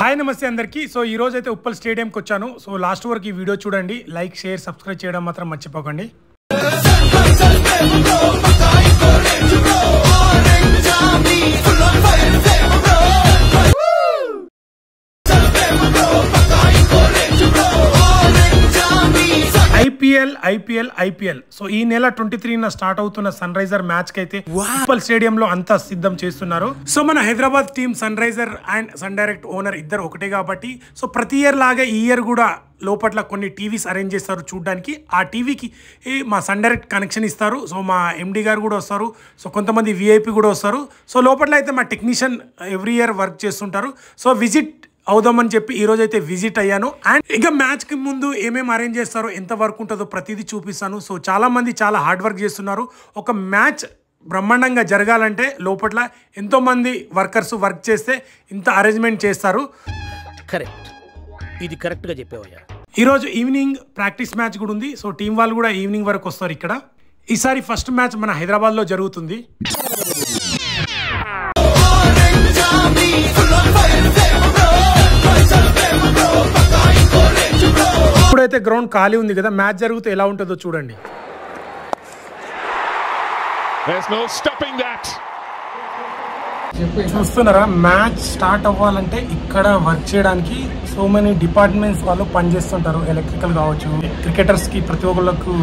Hi నమస్తే అందరికీ. So ఈ రోజు అయితే ఉప్పల్ స్టేడియంకి వచ్చాను. సో లాస్ట్ వరకు ఈ వీడియో చూడండి, లైక్ షేర్ సబ్స్క్రైబ్ చేయడం మాత్రం మర్చిపోకండి. ఐపీఎల్ సో ఈ నెల 23న స్టార్ట్ అవుతున్న సన్ రైజర్ మ్యాచ్ కి అయితే ఉప్పల్ స్టేడియం లో అంతా సిద్ధం చేస్తున్నారు. సో మన Hyderabad team Sun Riser and Sun direct owner ఇద్దరు ఒకటే కాబట్టి సో ప్రతి ఇయర్ లాగా ఈ ఇయర్ కూడా లోపట్ల కొన్ని టీవీస్ అరేంజ్ చేస్తారు చూడడానికి. ఆ టీవీకి మా సన్ డైరెక్ట్ కనెక్షన్ ఇస్తారు. సో మా ఎండి గారు కూడా వస్తారు. సో కొంతమంది విఐపి కూడా వస్తారు. సో లోపట్ల అయితే మా టెక్నీషియన్ ఎవ్రీ ఇయర్ వర్క్ చేస్తుంటారు. సో విజిట్ అవుదామని చెప్పి ఈరోజు అయితే విజిట్ అయ్యాను. అండ్ ఇంకా మ్యాచ్కి ముందు ఏమేమి అరేంజ్ చేస్తారో, ఎంత వర్క్ ఉంటుందో ప్రతిదీ చూపిస్తాను. సో చాలామంది చాలా హార్డ్ వర్క్ చేస్తున్నారు. ఒక మ్యాచ్ బ్రహ్మాండంగా జరగాలంటే లోపట్ల ఎంతోమంది వర్కర్స్ వర్క్ చేస్తే ఇంత అరేంజ్మెంట్ చేస్తారు. కరెక్ట్, ఇది కరెక్ట్గా చెప్పావయ్యా. ఈరోజు ఈవినింగ్ ప్రాక్టీస్ మ్యాచ్ కూడా ఉంది. సో టీం వాళ్ళు కూడా ఈవినింగ్ వరకు వస్తారు ఇక్కడ. ఈసారి ఫస్ట్ మ్యాచ్ మన హైదరాబాద్లో జరుగుతుంది. ఇప్పుడైతే గ్రౌండ్ ఖాళీ ఉంది కదా, మ్యాచ్ జరిగితే ఎలా ఉంటుందో చూడండి. చూస్తున్నారా, మ్యాచ్ స్టార్ట్ అవ్వాలంటే ఇక్కడ వర్క్ చేయడానికి సో మెనీ డిపార్ట్మెంట్స్ వాళ్ళు పనిచేస్తుంటారు. ఎలక్ట్రికల్ కావచ్చు, క్రికెటర్స్కి ప్రతి ఒక్కళ్ళకు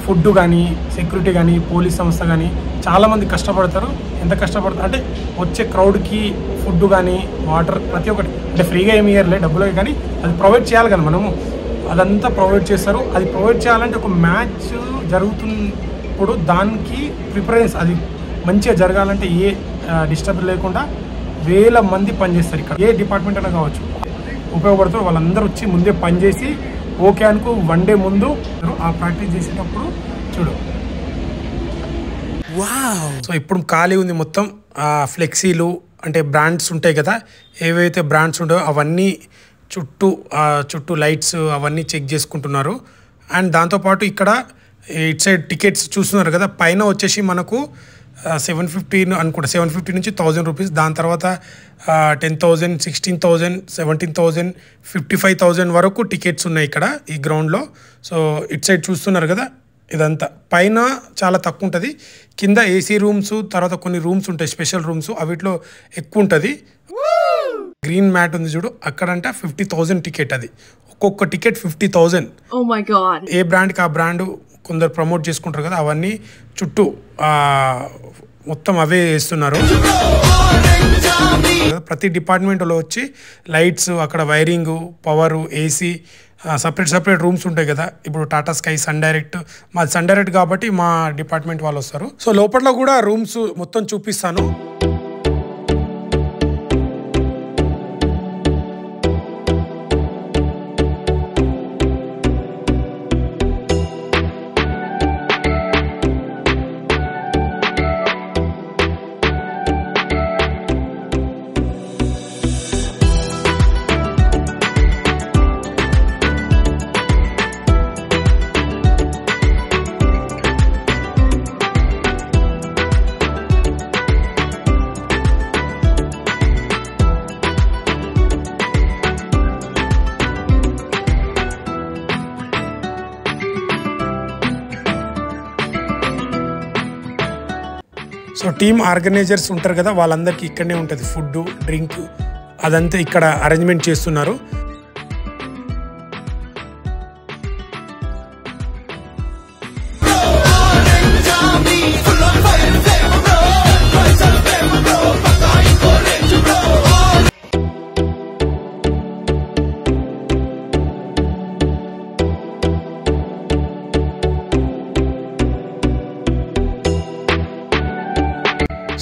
ఫుడ్ కానీ, సెక్యూరిటీ కానీ, పోలీస్ సంస్థ కానీ చాలామంది కష్టపడతారు. ఎంత కష్టపడతారు అంటే వచ్చే క్రౌడ్కి ఫుడ్ కానీ, వాటర్ ప్రతి ఒక్కటి అంటే ఫ్రీగా ఏమి ఇయ్యర్లే, డబ్బులే, కానీ అది ప్రొవైడ్ చేయాలి కదా మనము. అదంతా ప్రొవైడ్ చేస్తారు. అది ప్రొవైడ్ చేయాలంటే ఒక మ్యాచ్ జరుగుతున్నప్పుడు దానికి ప్రిపరేషన్స్ అది మంచిగా జరగాలంటే ఏ డిస్టర్బ్ లేకుండా వేల మంది పనిచేస్తారు ఇక్కడ. ఏ డిపార్ట్మెంట్ అయినా కావచ్చు ఉపయోగపడుతుంది. వాళ్ళందరూ వచ్చి ముందే పనిచేసి ఓకే అనుకో వన్ డే ముందు ఆ ప్రాక్టీస్ చేసేటప్పుడు చూడు. సో ఇప్పుడు ఖాళీ ఉంది మొత్తం. ఫ్లెక్సీలు అంటే బ్రాండ్స్ ఉంటాయి కదా, ఏవైతే బ్రాండ్స్ ఉంటాయో అవన్నీ చుట్టూ లైట్స్ అవన్నీ చెక్ చేసుకుంటున్నారు. అండ్ దాంతోపాటు ఇక్కడ ఇట్ సైడ్ టికెట్స్ చూస్తున్నారు కదా, పైన వచ్చేసి మనకు 750 అనుకుంటా, 750 నుంచి 1000 రూపీస్. దాని తర్వాత 10,000, 16,000, 17,000, 55,000 వరకు టికెట్స్ ఉన్నాయి ఇక్కడ ఈ గ్రౌండ్లో. సో ఇట్ సైడ్ చూస్తున్నారు కదా, ఇదంతా పైన చాలా తక్కువ ఉంటుంది. కింద ఏసీ రూమ్స్, తర్వాత కొన్ని రూమ్స్ ఉంటాయి స్పెషల్ రూమ్స్, అవిట్లో ఎక్కువ ఉంటుంది. గ్రీన్ మ్యాట్ ఉంది చూడు, అక్కడంట 50,000 టికెట్. అది ఒక్కొక్క టికెట్ 50,000. ఏ బ్రాండ్కి ఆ బ్రాండ్ కొందరు ప్రమోట్ చేసుకుంటారు కదా, అవన్నీ చుట్టూ మొత్తం అవే వేస్తున్నారు. ప్రతి డిపార్ట్మెంట్లో వచ్చి లైట్స్, అక్కడ wiring, power, AC, separate rooms ఉంటాయి కదా. ఇప్పుడు టాటా స్కై, సన్ డైరెక్ట్, మాది సన్ డైరెక్ట్ కాబట్టి మా డిపార్ట్మెంట్ వాళ్ళు వస్తారు. సో లోపల కూడా రూమ్స్ మొత్తం చూపిస్తాను. సో టీమ్ ఆర్గనైజర్స్ ఉంటారు కదా, వాళ్ళందరికీ ఇక్కడనే ఉంటుంది ఫుడ్, డ్రింక్, అదంతా ఇక్కడ అరేంజ్మెంట్ చేస్తున్నారు.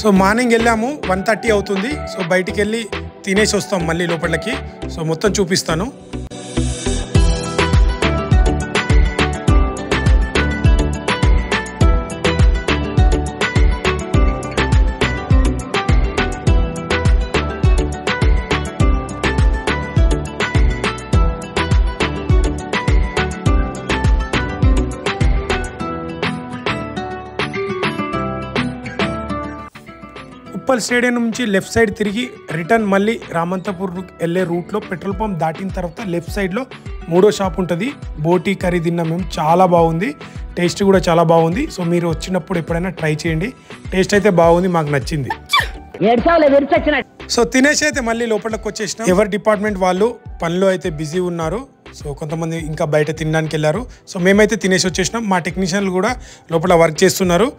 సో మార్నింగ్ వెళ్ళాము, 1:30 అవుతుంది. సో బయటికి వెళ్ళి తినేసి వస్తాం మళ్ళీ లోపలికి. సో మొత్తం చూపిస్తాను. మున్సిపల్ స్టేడియం నుంచి లెఫ్ట్ సైడ్ తిరిగి రిటర్న్ మళ్ళీ రామంతపూర్ వెళ్ళే రూట్లో పెట్రోల్ పంప్ దాటిన తర్వాత లెఫ్ట్ సైడ్లో 3వ షాప్ ఉంటుంది. బోటీ కర్రీ తిన్నాం మేము, చాలా బాగుంది, టేస్ట్ కూడా చాలా బాగుంది. సో మీరు వచ్చినప్పుడు ఎప్పుడైనా ట్రై చేయండి, టేస్ట్ అయితే బాగుంది, మాకు నచ్చింది. సో తినేసి అయితే మళ్ళీ లోపలికి వచ్చేసినాం. ఎవరి డిపార్ట్మెంట్ వాళ్ళు పనిలో అయితే బిజీ ఉన్నారు. సో కొంతమంది ఇంకా బయట తినడానికి వెళ్ళారు. సో మేమైతే తినేసి వచ్చేసినాం. మా టెక్నీషియన్లు కూడా లోపల వర్క్ చేస్తున్నారు.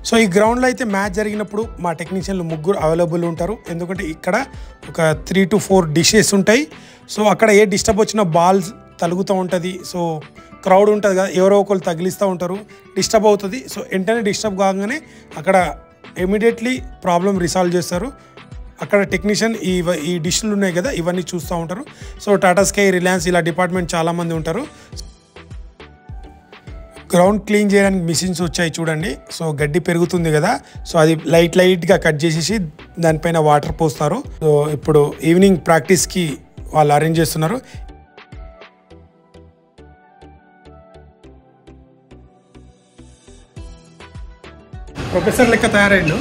సో ఈ గ్రౌండ్లో అయితే మ్యాచ్ జరిగినప్పుడు మా టెక్నీషియన్లు 3 అవైలబుల్ ఉంటారు. ఎందుకంటే ఇక్కడ ఒక 3 to 4 డిషెస్ ఉంటాయి. సో అక్కడ ఏ డిస్టర్బ్ వచ్చినా బాల్స్ తలుగుతూ ఉంటుంది. సో క్రౌడ్ ఉంటుంది కదా, ఎవరో ఒకరు తగిలిస్తూ ఉంటారు, డిస్టర్బ్ అవుతుంది. సో వెంటనే డిస్టర్బ్ కాగానే అక్కడ ఇమీడియట్లీ ప్రాబ్లం రిసాల్వ్ చేస్తారు. అక్కడ టెక్నీషియన్ ఈ డిష్లు ఉన్నాయి కదా, ఇవన్నీ చూస్తూ ఉంటారు. సో టాటా స్కై, రిలయన్స్ ఇలా డిపార్ట్మెంట్ చాలామంది ఉంటారు. గ్రౌండ్ క్లీన్ చేయడానికి మిషన్స్ వచ్చాయి చూడండి. సో గడ్డి పెరుగుతుంది కదా, సో అది లైట్గా కట్ చేసేసి దానిపైన వాటర్ పోస్తారు. సో ఇప్పుడు ఈవినింగ్ ప్రాక్టీస్కి వాళ్ళు అరేంజ్ చేస్తున్నారు. ప్రొఫెసర్ లెక్క తయారైండు.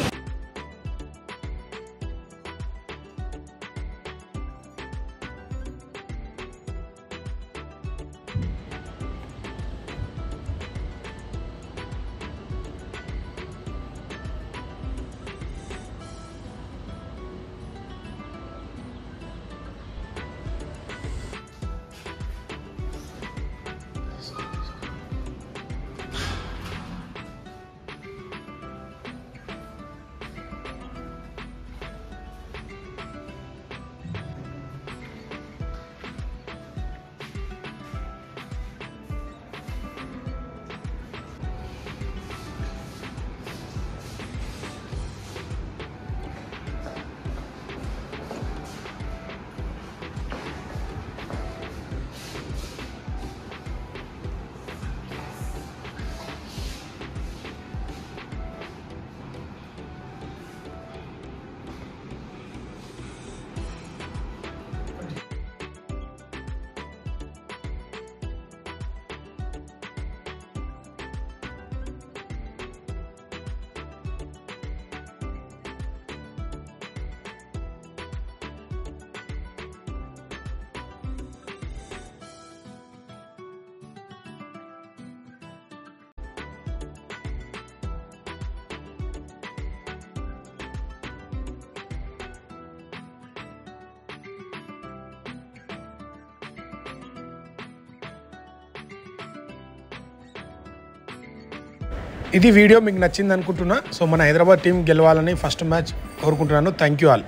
ఇది వీడియో మీకు నచ్చింది అనుకుంటున్నా. సో మన హైదరాబాద్ టీం గెలవాలని ఫస్ట్ మ్యాచ్ కోరుకుంటున్నాను. Thank you all.